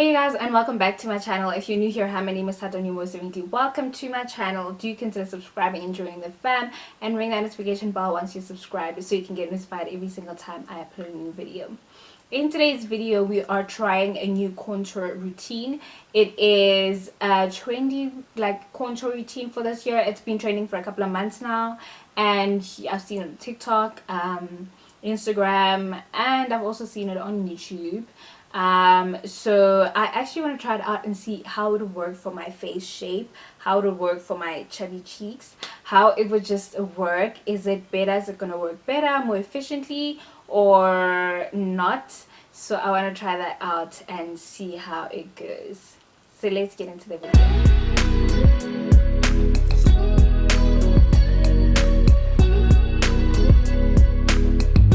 Hey you guys, and welcome back to my channel. If you're new here, hi, my name is Thato, and you're most definitely welcome to my channel. Do consider subscribing and joining the fam, and ring that notification bell once you subscribe so you can get notified every single time I upload a new video. In today's video, we are trying a new contour routine. It is a trendy contour routine for this year. It's been trending for a couple of months now, and I've seen it on TikTok, Instagram, and I've also seen it on YouTube. So I actually want to try it out and see how it would work for my face shape, how it would work for my chubby cheeks, how it would just work. Is it better? Is it gonna work better, more efficiently, or not? So I want to try that out and see how it goes. So let's get into the video.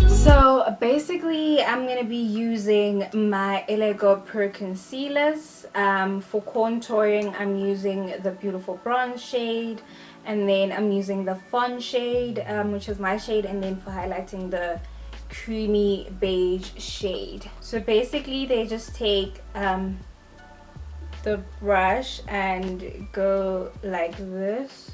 So basically I'm going to be using my Lego Pro concealers. For contouring I'm using the beautiful bronze shade, and then I'm using the Fawn shade, which is my shade, and then for highlighting the creamy beige shade. So basically they just take the brush and go like this.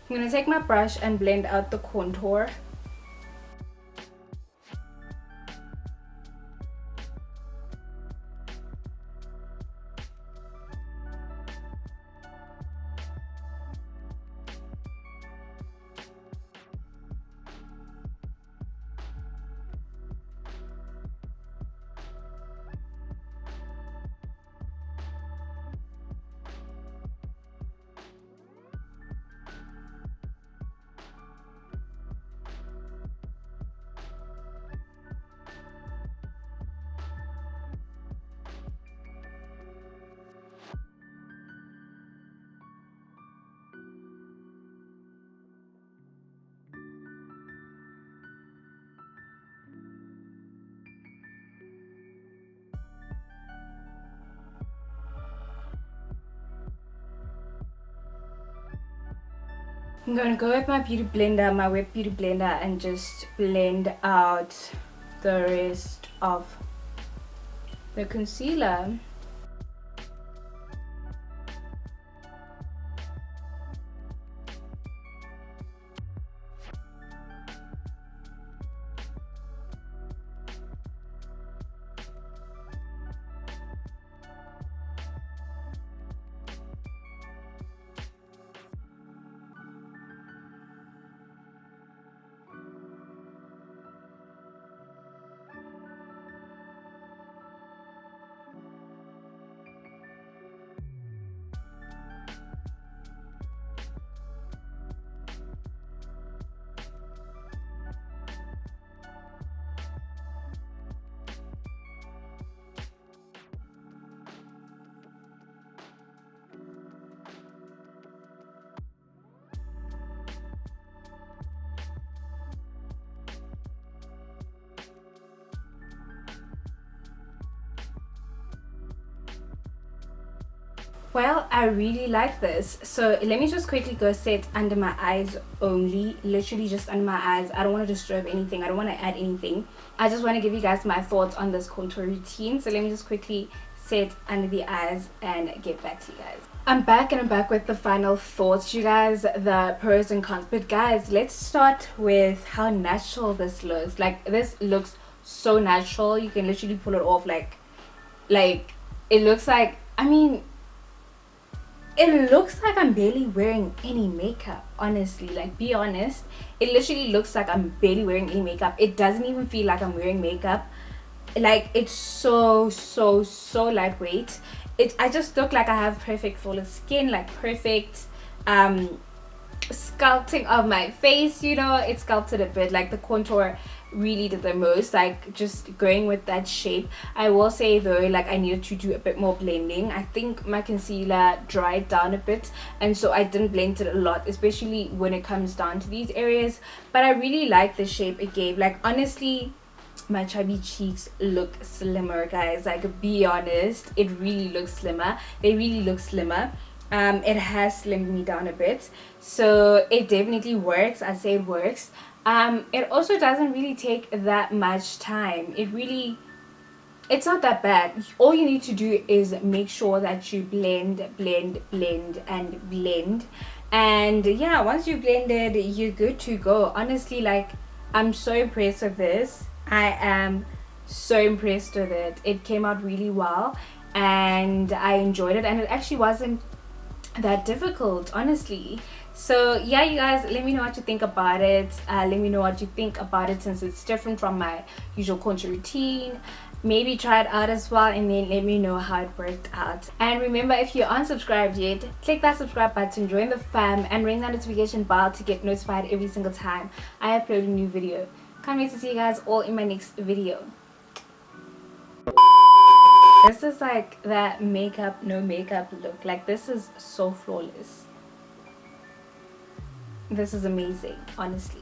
I'm going to take my brush and blend out the contour. I'm going to go with my beauty blender, my wet beauty blender, and just blend out the rest of the concealer. Well, I really like this. So let me just quickly go set under my eyes only, literally just under my eyes. I don't want to disturb anything, I don't want to add anything. I just want to give you guys my thoughts on this contour routine. So let me just quickly set under the eyes and get back to you guys. I'm back, and I'm back with the final thoughts, you guys, the pros and cons. But guys, let's start with how natural this looks. Like, this looks so natural. You can literally pull it off like it looks like, I mean, it looks like I'm barely wearing any makeup, honestly. Like, be honest, it literally looks like I'm barely wearing any makeup. It doesn't even feel like I'm wearing makeup. Like, it's so lightweight. I just look like I have perfect flawless skin, like perfect sculpting of my face, you know. It sculpted a bit, like the contour really did the most, like just going with that shape. I will say though, like I needed to do a bit more blending. I think my concealer dried down a bit, and so I didn't blend it a lot, especially when it comes down to these areas. But I really like the shape it gave. Like, honestly, my chubby cheeks look slimmer, guys. Like, be honest, it really looks slimmer. They really look slimmer. It has slimmed me down a bit, so it definitely works. I say it works. It also doesn't really take that much time. It's not that bad. All you need to do is make sure that you blend, and yeah, once you've blended, you're good to go. Honestly, like, I'm so impressed with this. I am so impressed with it. It came out really well, and I enjoyed it, and it actually wasn't that difficult, honestly. So yeah, you guys, let me know what you think about it. Let me know what you think about it, since it's different from my usual contour routine. Maybe try it out as well, and then let me know how it worked out. And remember, if you aren't subscribed yet, click that subscribe button, join the fam, and ring that notification bell to get notified every single time I upload a new video. Can't wait to see you guys all in my next video. This is like that makeup, no makeup look. Like, this is so flawless. This is amazing, honestly.